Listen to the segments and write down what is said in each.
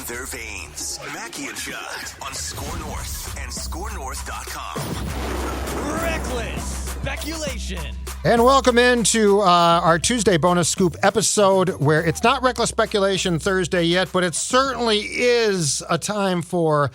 their veins. Mackie and Judd on SKOR North and SKORNorth.com. Reckless speculation. And welcome into our Tuesday bonus scoop episode where it's not Reckless Speculation Thursday yet, but it certainly is a time for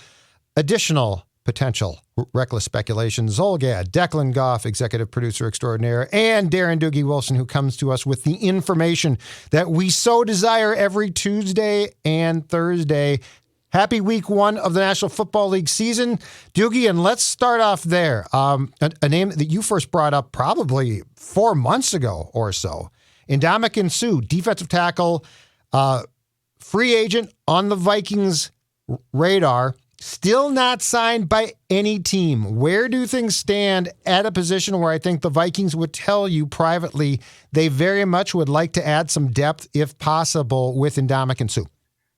additional potential reckless speculation. Zolgad, Declan Goff, executive producer extraordinaire, and Darren Doogie Wilson, who comes to us with the information that we so desire every Tuesday and Thursday. Happy week one of the National Football League season, Doogie, and let's start off there. A name that you first brought up probably 4 months ago or so. Ndamukong Suh, defensive tackle, free agent on the Vikings radar. Still not signed by any team. Where do things stand at a position where I think the Vikings would tell you privately they very much would like to add some depth, if possible, with Ndamukong Suh?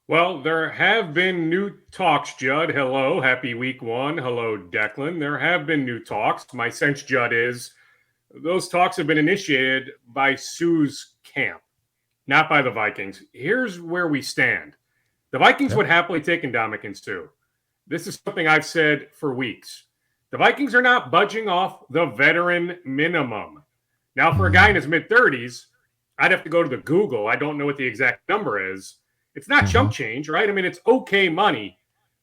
Well, there have been new talks, Judd. Hello. Happy week one. Hello, Declan. There have been new talks. My sense, Judd, is those talks have been initiated by Suh's camp, not by the Vikings. Here's where we stand. The Vikings would happily take Ndamukong Suh. This is something I've said for weeks. The Vikings are not budging off the veteran minimum. Now, for a guy in his mid-30s, I'd have to go to the Google. I don't know what the exact number is. It's not chump change, right? I mean, it's okay money.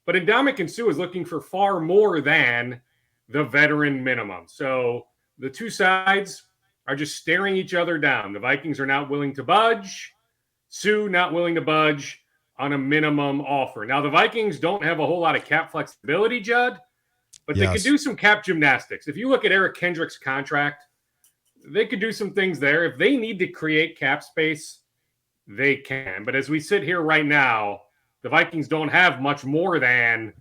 But Ndamukong Suh is looking for far more than the veteran minimum. So the two sides are just staring each other down. The Vikings are not willing to budge. Suh not willing to budge on a minimum offer. Now, the Vikings don't have a whole lot of cap flexibility, Judd, but they could do some cap gymnastics. If you look at Eric Kendrick's contract, they could do some things there. If they need to create cap space, they can. But as we sit here right now, the Vikings don't have much more than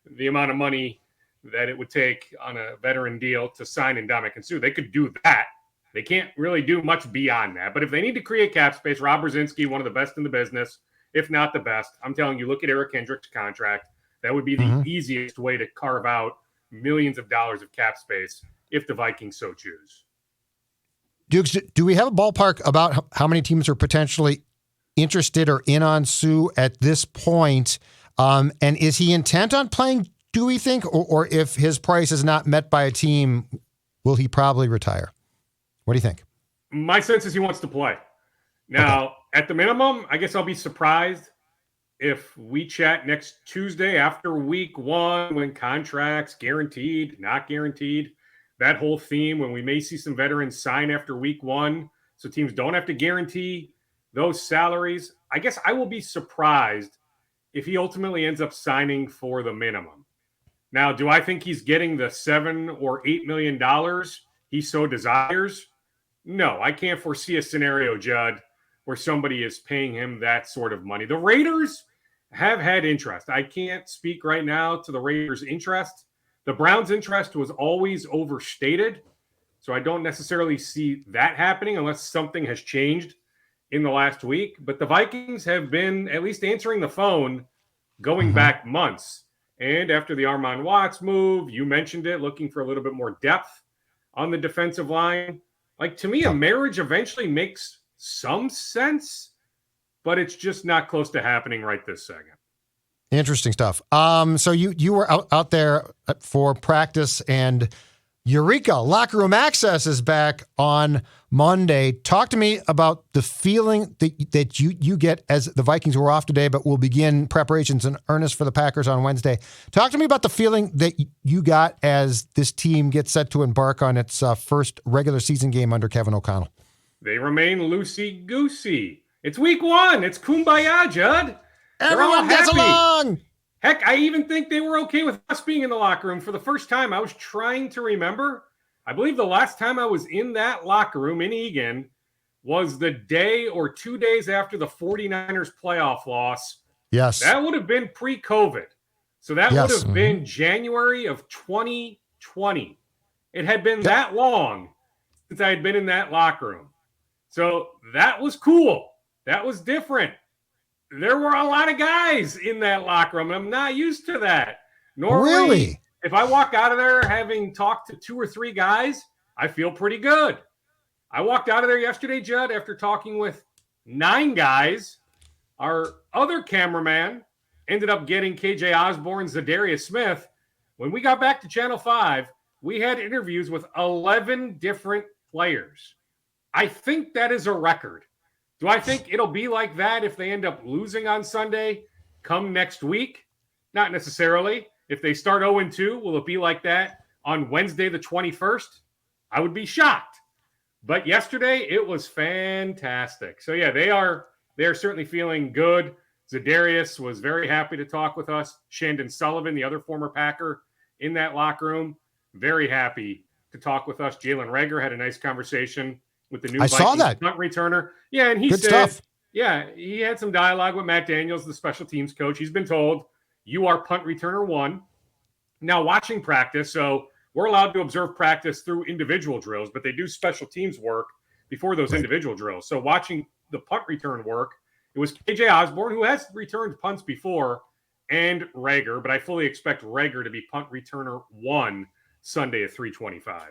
the amount of money that it would take on a veteran deal to sign Ndamukong Suh. They could do that. They can't really do much beyond that. But if they need to create cap space, Rob Brzezinski, one of the best in the business, if not the best, I'm telling you, look at Eric Kendrick's contract. That would be the easiest way to carve out millions of dollars of cap space if the Vikings so choose. Dukes, do we have a ballpark about how many teams are potentially interested or in on Suh at this point? And is he intent on playing, do we think? Or if his price is not met by a team, will he probably retire? What do you think? My sense is he wants to play. Now, at the minimum, I guess I'll be surprised if we chat next Tuesday after week one when contracts guaranteed, not guaranteed, that whole theme when we may see some veterans sign after week one so teams don't have to guarantee those salaries. I guess I will be surprised if he ultimately ends up signing for the minimum. Now, do I think he's getting the $7 or $8 million he so desires? No, I can't foresee a scenario, Judd, where somebody is paying him that sort of money. The Raiders have had interest. I can't speak right now to the Raiders' interest. The Browns' interest was always overstated, so I don't necessarily see that happening unless something has changed in the last week. But the Vikings have been at least answering the phone going back months. And after the Armon Watts move, you mentioned it, looking for a little bit more depth on the defensive line. Like, to me, a marriage eventually makes some sense, but it's just not close to happening right this second. Interesting stuff. So you were out there for practice, and Eureka, locker room access is back on Monday. Talk to me about the feeling that you get as the Vikings were off today, but will begin preparations in earnest for the Packers on Wednesday. Talk to me about the feeling that you got as this team gets set to embark on its first regular season game under Kevin O'Connell. They remain loosey-goosey. It's week one. It's kumbaya, Judd. Everyone gets along. Heck, I even think they were okay with us being in the locker room. For the first time, I was trying to remember. I believe the last time I was in that locker room in Egan was the day or 2 days after the 49ers playoff loss. Yes. That would have been pre-COVID. So that would have been January of 2020. It had been that long since I had been in that locker room. So that was cool. That was different. There were a lot of guys in that locker room. I'm not used to that. Normally, really? If I walk out of there having talked to 2 or 3 guys, I feel pretty good. I walked out of there yesterday, Judd, after talking with 9 guys. Our other cameraman ended up getting KJ Osborne, Zadarius Smith. When we got back to Channel 5, we had interviews with 11 different players. I think that is a record. Do I think it'll be like that if they end up losing on Sunday come next week? Not necessarily. If they start 0-2, will it be like that on Wednesday the 21st? I would be shocked. But yesterday, it was fantastic. So, yeah, they are certainly feeling good. Zadarius was very happy to talk with us. Shandon Sullivan, the other former Packer in that locker room, very happy to talk with us. Jalen Reagor had a nice conversation with the new Vikings punt returner. Yeah, and he Good said, stuff. yeah, he had some dialogue with Matt Daniels, the special teams coach. He's been told, you are punt returner 1. Now watching practice, so we're allowed to observe practice through individual drills, but they do special teams work before those individual drills. So watching the punt return work, it was KJ Osborne, who has returned punts before, and Reagor, but I fully expect Reagor to be punt returner 1 Sunday at 3:25.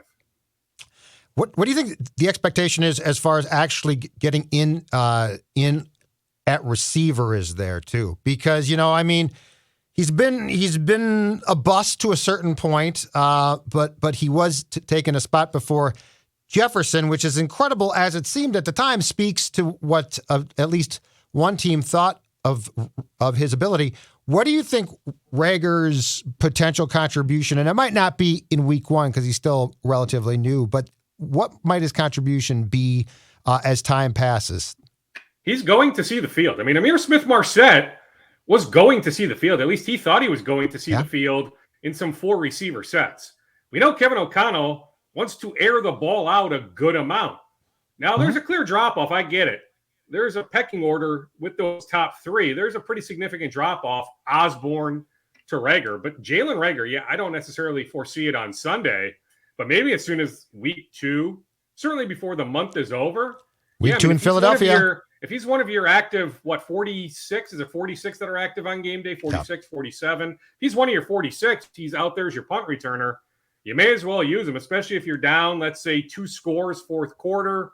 What do you think the expectation is as far as actually getting in at receiver is there too? Because, I mean, he's been a bust to a certain point, but he was taking a spot before Jefferson, which is incredible as it seemed at the time, speaks to what at least one team thought of his ability. What do you think Reagor's potential contribution, and it might not be in week 1 because he's still relatively new, but what might his contribution be as time passes? He's going to see the field. I mean, Amir Smith-Marset was going to see the field. At least he thought he was going to see the field in some 4 receiver sets. We know Kevin O'Connell wants to air the ball out a good amount. Now, there's a clear drop-off. I get it. There's a pecking order with those top 3. There's a pretty significant drop-off, Osborne to Reagor. But Jalen Reagor, I don't necessarily foresee it on Sunday, but maybe as soon as week 2, certainly before the month is over. Week 2 in Philadelphia. If he's one of your active, 46? Is it 46 that are active on game day? 46, 47. If he's one of your 46, he's out there as your punt returner. You may as well use him, especially if you're down, let's say, 2 scores, 4th quarter.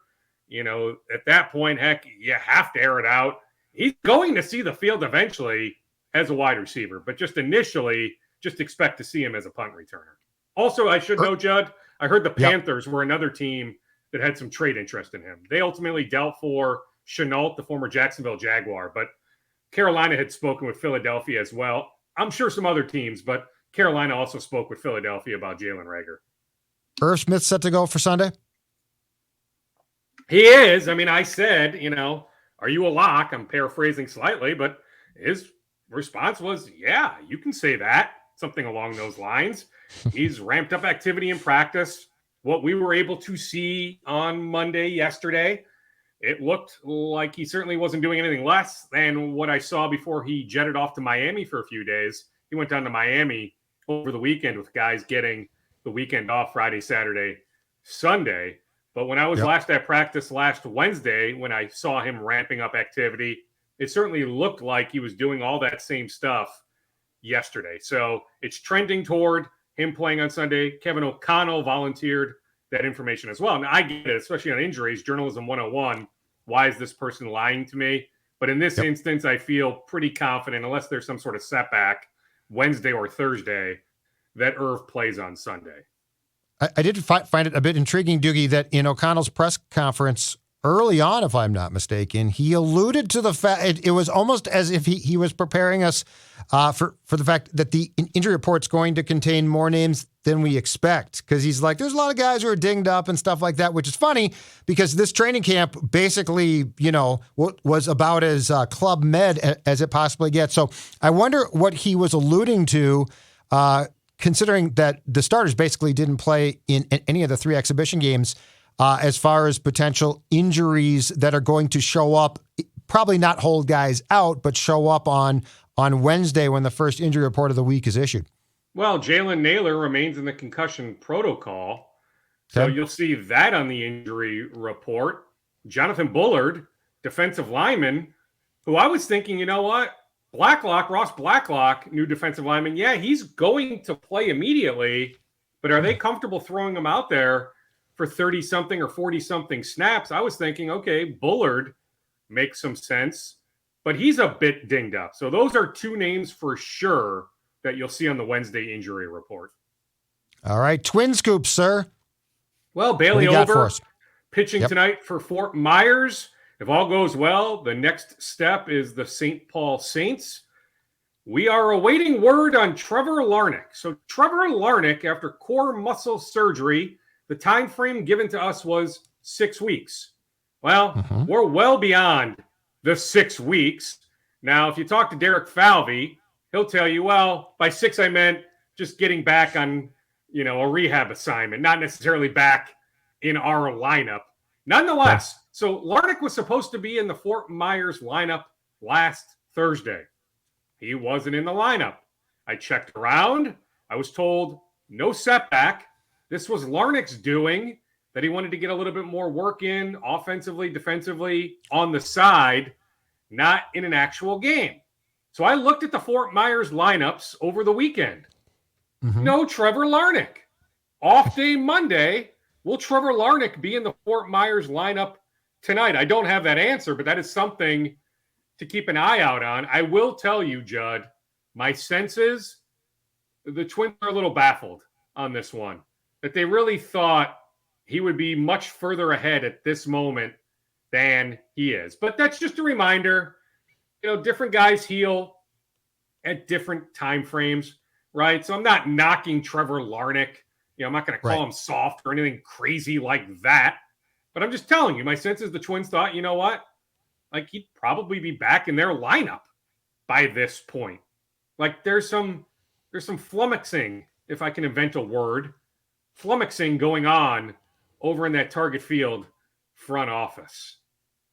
At that point, heck, you have to air it out. He's going to see the field eventually as a wide receiver, but just initially, just expect to see him as a punt returner. Also, I should know, Judd, I heard the Panthers were another team that had some trade interest in him. They ultimately dealt for Chenault, the former Jacksonville Jaguar, but Carolina had spoken with Philadelphia as well. I'm sure some other teams, but Carolina also spoke with Philadelphia about Jalen Reagor. Irv Smith set to go for Sunday? He is. I mean, I said, are you a lock? I'm paraphrasing slightly, but his response was, yeah, you can say that. Something along those lines. He's ramped up activity in practice. What we were able to see on Monday, yesterday, it looked like he certainly wasn't doing anything less than what I saw before he jetted off to Miami for a few days. He went down to Miami over the weekend with guys getting the weekend off Friday, Saturday, Sunday. But when I was last at practice last Wednesday, when I saw him ramping up activity, it certainly looked like he was doing all that same stuff yesterday. So it's trending toward him playing on Sunday. Kevin O'Connell volunteered that information as well. And I get it, especially on injuries, journalism 101. Why is this person lying to me? But in this instance, I feel pretty confident, unless there's some sort of setback Wednesday or Thursday, that Irv plays on Sunday. I did find it a bit intriguing, Doogie, that in O'Connell's press conference early on, if I'm not mistaken, he alluded to the fact it was almost as if he was preparing us for the fact that the injury report's going to contain more names than we expect. Because he's like, there's a lot of guys who are dinged up and stuff like that, which is funny because this training camp basically, was about as club med as it possibly gets. So I wonder what he was alluding to, considering that the starters basically didn't play in any of the 3 exhibition games. As far as potential injuries that are going to show up, probably not hold guys out, but show up on Wednesday when the first injury report of the week is issued. Well, Jalen Naylor remains in the concussion protocol. So you'll see that on the injury report. Jonathan Bullard, defensive lineman, who I was thinking, Ross Blacklock, new defensive lineman. Yeah, he's going to play immediately, but are they comfortable throwing him out there for 30-something or 40-something snaps? I was thinking, okay, Bullard makes some sense. but he's a bit dinged up. So those are two names for sure that you'll see on the Wednesday injury report. All right. Twin scoop, sir. Well, Bailey What do you got for Over us? pitching tonight for Fort Myers. If all goes well, the next step is the St. Paul Saints. We are awaiting word on Trevor Larnick. So Trevor Larnick, after core muscle surgery, the time frame given to us was 6 weeks. Well, we're well beyond the 6 weeks. Now, if you talk to Derek Falvey, he'll tell you, well, by 6 I meant just getting back on, a rehab assignment, not necessarily back in our lineup. Nonetheless, so Larnick was supposed to be in the Fort Myers lineup last Thursday. He wasn't in the lineup. I checked around. I was told no setback. This was Larnick's doing, that he wanted to get a little bit more work in offensively, defensively, on the side, not in an actual game. So I looked at the Fort Myers lineups over the weekend. No Trevor Larnick. Off day Monday. Will Trevor Larnick be in the Fort Myers lineup tonight? I don't have that answer, but that is something to keep an eye out on. I will tell you, Judd, my sense is the Twins are a little baffled on this one, that they really thought he would be much further ahead at this moment than he is. But that's just a reminder, different guys heal at different time frames, right? So I'm not knocking Trevor Larnick. I'm not going to call him soft or anything crazy like that. But I'm just telling you, my sense is the Twins thought, you know what? Like, he'd probably be back in their lineup by this point. Like, there's some flummoxing, if I can invent a word, flummoxing going on over in that Target Field front office.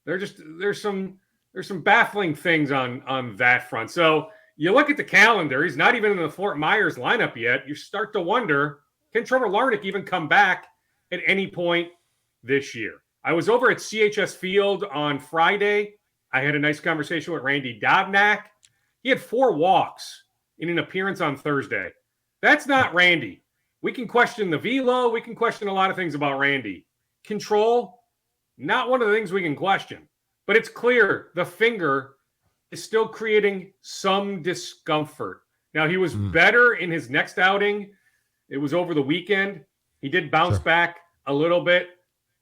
There's some baffling things on that front. So you look at the calendar, he's not even in the Fort Myers lineup yet. You start to wonder, can Trevor Larnick even come back at any point this year? I was over at CHS Field on Friday. I had a nice conversation with Randy Dobnak. He had 4 walks in an appearance on Thursday. That's not Randy. We can question the velo. We can question a lot of things about Randy. Control, not one of the things we can question. But it's clear the finger is still creating some discomfort. Now, he was better in his next outing. It was over the weekend. He did bounce back a little bit.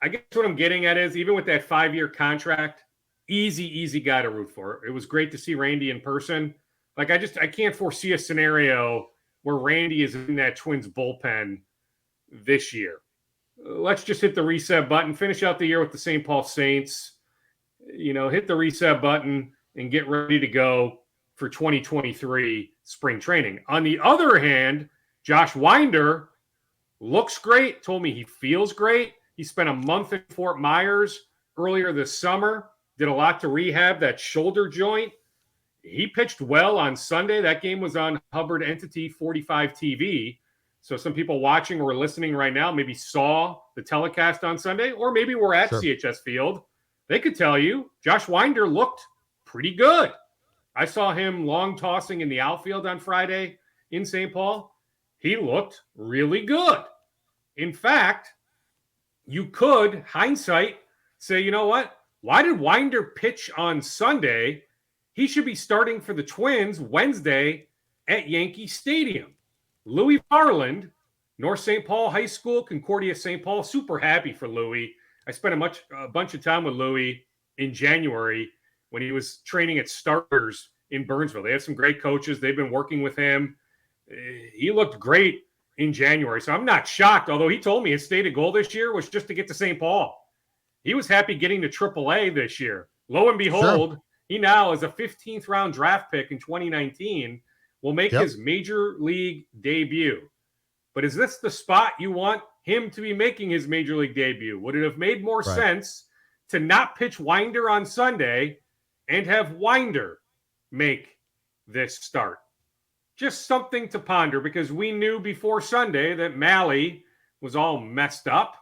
I guess what I'm getting at is, even with that 5-year contract, easy guy to root for. It was great to see Randy in person. Like, I can't foresee a scenario where Randy is in that Twins bullpen this year. Let's just hit the reset button, finish out the year with the St. Paul Saints, hit the reset button and get ready to go for 2023 spring training. On the other hand, Josh Winder looks great, told me he feels great. He spent a month in Fort Myers earlier this summer, did a lot to rehab that shoulder joint. He pitched well on Sunday. That game was on Hubbard Entity 45 TV. So some people watching or listening right now maybe saw the telecast on Sunday, or maybe we're at CHS Field. They could tell you Josh Winder looked pretty good. I saw him long tossing in the outfield on Friday in St. Paul. He looked really good. In fact, you could, hindsight, say, you know what? Why did Winder pitch on Sunday? He should be starting for the Twins Wednesday at Yankee Stadium. Louie Varland, North St. Paul High School, Concordia St. Paul, super happy for Louie. I spent a bunch of time with Louie in January when he was training at Starters in Burnsville. They have some great coaches. They've been working with him. He looked great in January. So I'm not shocked, although he told me his stated goal this year was just to get to St. Paul. He was happy getting to AAA this year. Lo and behold, he now is a 15th round draft pick in 2019, will make his major league debut. But is this the spot you want him to be making his major league debut? Would it have made more sense to not pitch Winder on Sunday and have Winder make this start? Just something to ponder, because we knew before Sunday that Malley was all messed up,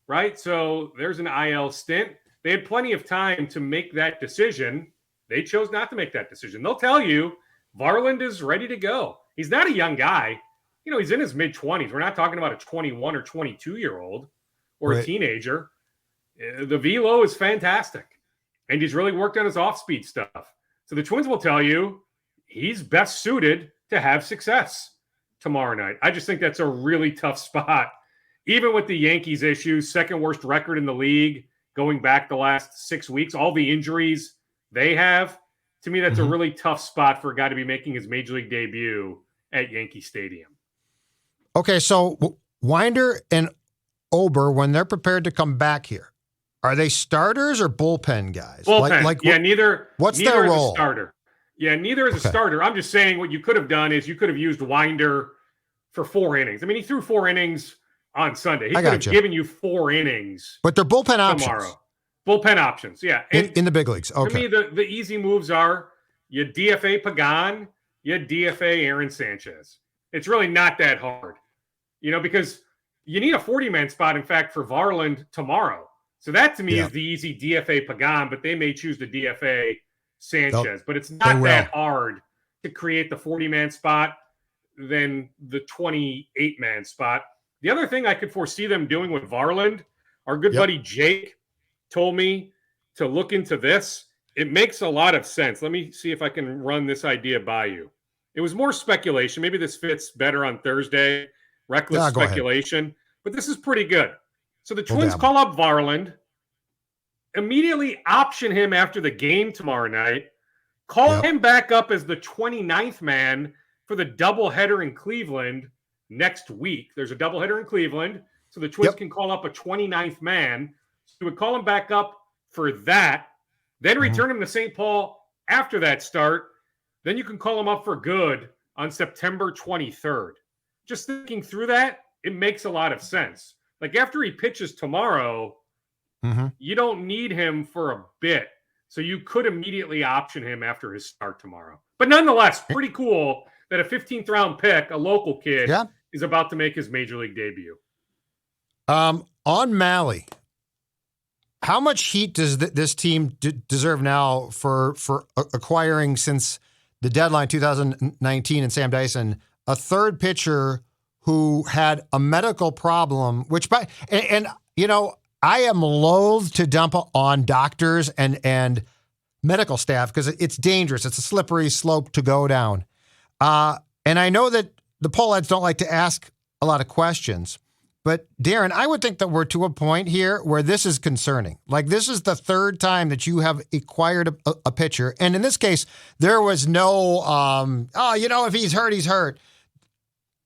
right? So there's an IL stint. They had plenty of time to make that decision. They chose not to make that decision. They'll tell you Varland is ready to go. He's not a young guy. He's in his mid-20s. We're not talking about a 21 or 22-year-old or a teenager. The velo is fantastic, and he's really worked on his off-speed stuff. So the Twins will tell you he's best suited to have success tomorrow night. I just think that's a really tough spot. Even with the Yankees issues, second worst record in the league, going back the last 6 weeks, all the injuries they have, to me, that's a really tough spot for a guy to be making his major league debut at Yankee Stadium. Okay, so Winder and Ober, when they're prepared to come back here, are they starters or bullpen guys? Bullpen. Neither. What's neither their is role? A starter. Yeah, neither is a starter. I'm just saying what you could have done is you could have used Winder for 4 innings. I mean, he threw 4 innings on Sunday. He could have given you 4 innings. But they're bullpen options. Tomorrow. Bullpen options, yeah. And in the big leagues. Okay. To me, the easy moves are you DFA Pagan, you DFA Aaron Sanchez. It's really not that hard, because you need a 40-man spot, in fact, for Varland tomorrow. So that, to me, is the easy DFA Pagan, but they may choose to DFA Sanchez. But it's not that hard to create the 40-man spot than the 28-man spot. The other thing I could foresee them doing with Varland, our good buddy Jake told me to look into this. It makes a lot of sense. Let me see if I can run this idea by you. It was more speculation. Maybe this fits better on Thursday. Reckless speculation. But this is pretty good. So the Twins call up Varland, immediately option him after the game tomorrow night, call him back up as the 29th man for the doubleheader in Cleveland next week. There's a doubleheader in Cleveland, so the Twins can call up a 29th man. So we would call him back up for that, then return him to St. Paul after that start. Then you can call him up for good on September 23rd. Just thinking through that, it makes a lot of sense. Like after he pitches tomorrow, you don't need him for a bit. So you could immediately option him after his start tomorrow. But nonetheless, pretty cool that a 15th round pick, a local kid, is about to make his major league debut. On Malley, how much heat does this team deserve now for acquiring, since the deadline 2019 and Sam Dyson, a third pitcher who had a medical problem, I am loath to dump on doctors and medical staff because it's dangerous. It's a slippery slope to go down. And I know that the poll ads don't like to ask a lot of questions, but Darren, I would think that we're to a point here where this is concerning. Like, this is the third time that you have acquired a pitcher. And in this case, there was no, if he's hurt, he's hurt.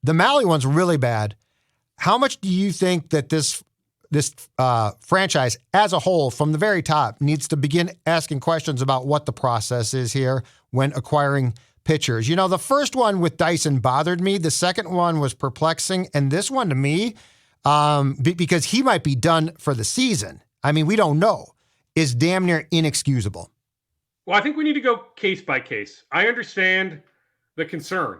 The Malley one's really bad. How much do you think that this franchise as a whole, from the very top, needs to begin asking questions about what the process is here when acquiring pitchers? The first one with Dyson bothered me. The second one was perplexing. And this one to me, because he might be done for the season, I mean, we don't know, is damn near inexcusable. Well, I think we need to go case by case. I understand the concern.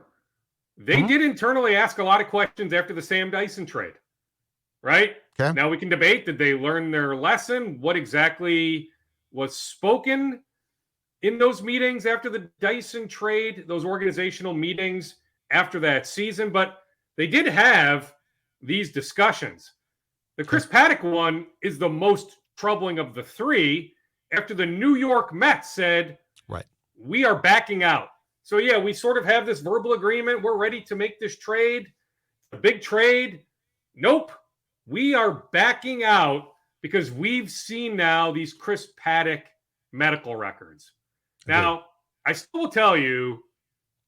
They did internally ask a lot of questions after the Sam Dyson trade, right? Okay. Now we can debate, did they learn their lesson? What exactly was spoken in those meetings after the Dyson trade, those organizational meetings after that season? But they did have these discussions. The Chris Paddock one is the most troubling of the three, after the New York Mets said, we are backing out. So, yeah, we sort of have this verbal agreement. We're ready to make this trade, a big trade. Nope. We are backing out because we've seen now these Chris Paddock medical records. Now, I still will tell you,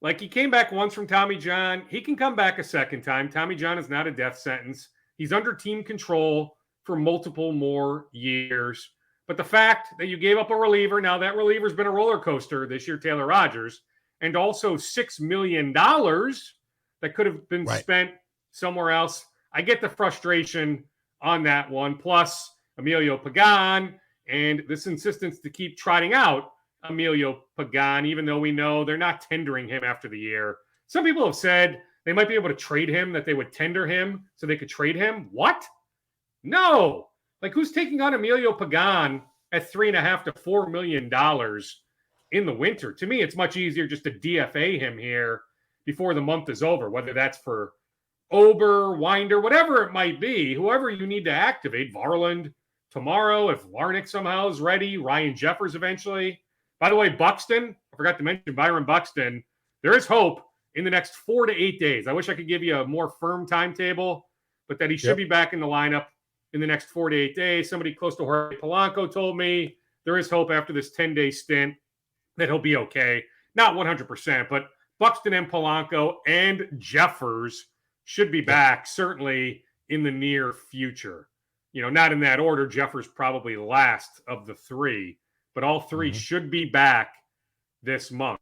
like, he came back once from Tommy John. He can come back a second time. Tommy John is not a death sentence. He's under team control for multiple more years. But the fact that you gave up a reliever, now that reliever's been a roller coaster this year, Taylor Rogers, and also $6 million that could have been spent somewhere else. I get the frustration on that one. Plus, Emilio Pagan and this insistence to keep trotting out Emilio Pagan, even though we know they're not tendering him after the year. Some people have said they might be able to trade him, that they would tender him so they could trade him. What? No. Like, who's taking on Emilio Pagan at $3.5 to $4 million in the winter? To me, it's much easier just to DFA him here before the month is over, whether that's for Ober, Winder, whatever it might be, whoever you need to activate. Varland tomorrow, if Larnick somehow is ready, Ryan Jeffers eventually. By the way, Buxton, I forgot to mention Byron Buxton. There is hope in the next 4 to 8 days. I wish I could give you a more firm timetable, but that he should be back in the lineup in the next 4 to 8 days. Somebody close to Jorge Polanco told me there is hope after this 10-day stint that he'll be okay. Not 100%, but Buxton and Polanco and Jeffers should be back certainly in the near future. Not in that order. Jeffers probably last of the three, but all three should be back this month.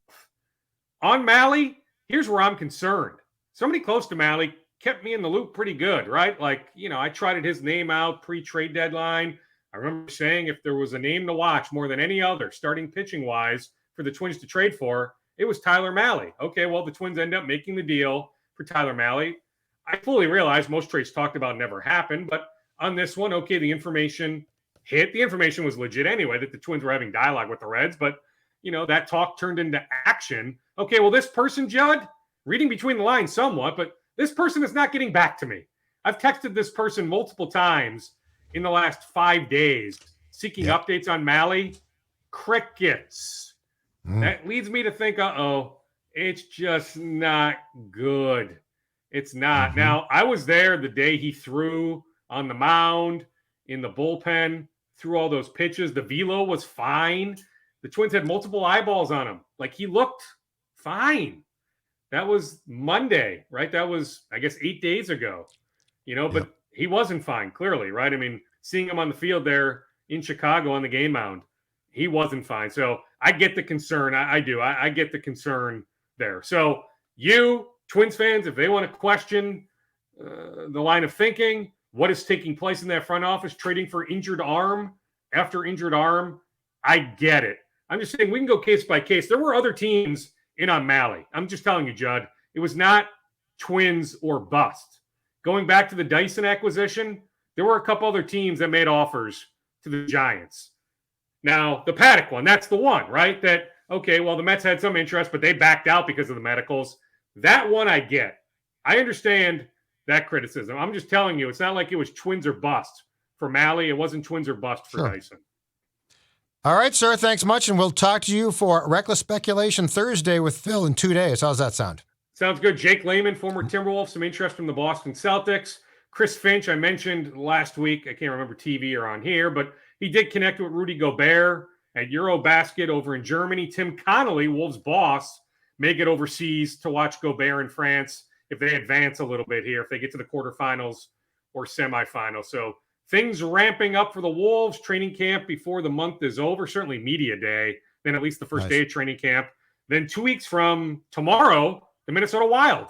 On Mahle, here's where I'm concerned. Somebody close to Mahle kept me in the loop pretty good, right? I trotted his name out pre-trade deadline. I remember saying if there was a name to watch more than any other, starting pitching-wise, for the Twins to trade for, it was Tyler Mahle. Okay, well, the Twins end up making the deal for Tyler Mahle. I fully realize most trades talked about never happened, but on this one, okay, the information hit. The information was legit anyway, that the Twins were having dialogue with the Reds, but, that talk turned into action. Okay, well, this person, Judd, reading between the lines somewhat, but this person is not getting back to me. I've texted this person multiple times in the last 5 days seeking updates on Mahle. Crickets. That leads me to think, it's just not good. It's not. Now, I was there the day he threw on the mound, in the bullpen, threw all those pitches. The velo was fine. The Twins had multiple eyeballs on him. He looked fine. That was Monday, right? That was, I guess, 8 days ago. But he wasn't fine, clearly, right? I mean, seeing him on the field there in Chicago on the game mound, he wasn't fine. So I get the concern. I do. I get the concern there. So you, Twins fans, if they want to question the line of thinking, what is taking place in that front office, trading for injured arm after injured arm, I get it. I'm just saying we can go case by case. There were other teams in on Mahle. I'm just telling you, Judd, it was not Twins or bust. Going back to the Dyson acquisition, there were a couple other teams that made offers to the Giants. Now, the Paddock one, that's the one, right? That, okay, well, the Mets had some interest, but they backed out because of the medicals. That one I get. I understand that criticism. I'm just telling you, it's not like it was Twins or bust for Mahle. It wasn't Twins or bust for Dyson. All right, sir. Thanks much. And we'll talk to you for Reckless Speculation Thursday with Phil in 2 days. How's that sound? Sounds good. Jake Layman, former Timberwolf, some interest from the Boston Celtics. Chris Finch, I mentioned last week. I can't remember TV or on here, but he did connect with Rudy Gobert at Eurobasket over in Germany. Tim Connolly, Wolves' boss, may get overseas to watch Gobert in France if they advance a little bit here, if they get to the quarterfinals or semifinals. So things ramping up for the Wolves. Training camp before the month is over, certainly media day, then at least the first day of training camp. Then 2 weeks from tomorrow, the Minnesota Wild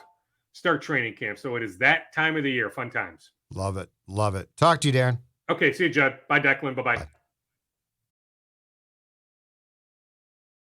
start training camp. So it is that time of the year. Fun times. Love it. Love it. Talk to you, Darren. Okay, see you, Judd. Bye, Declan. Bye-bye. Bye.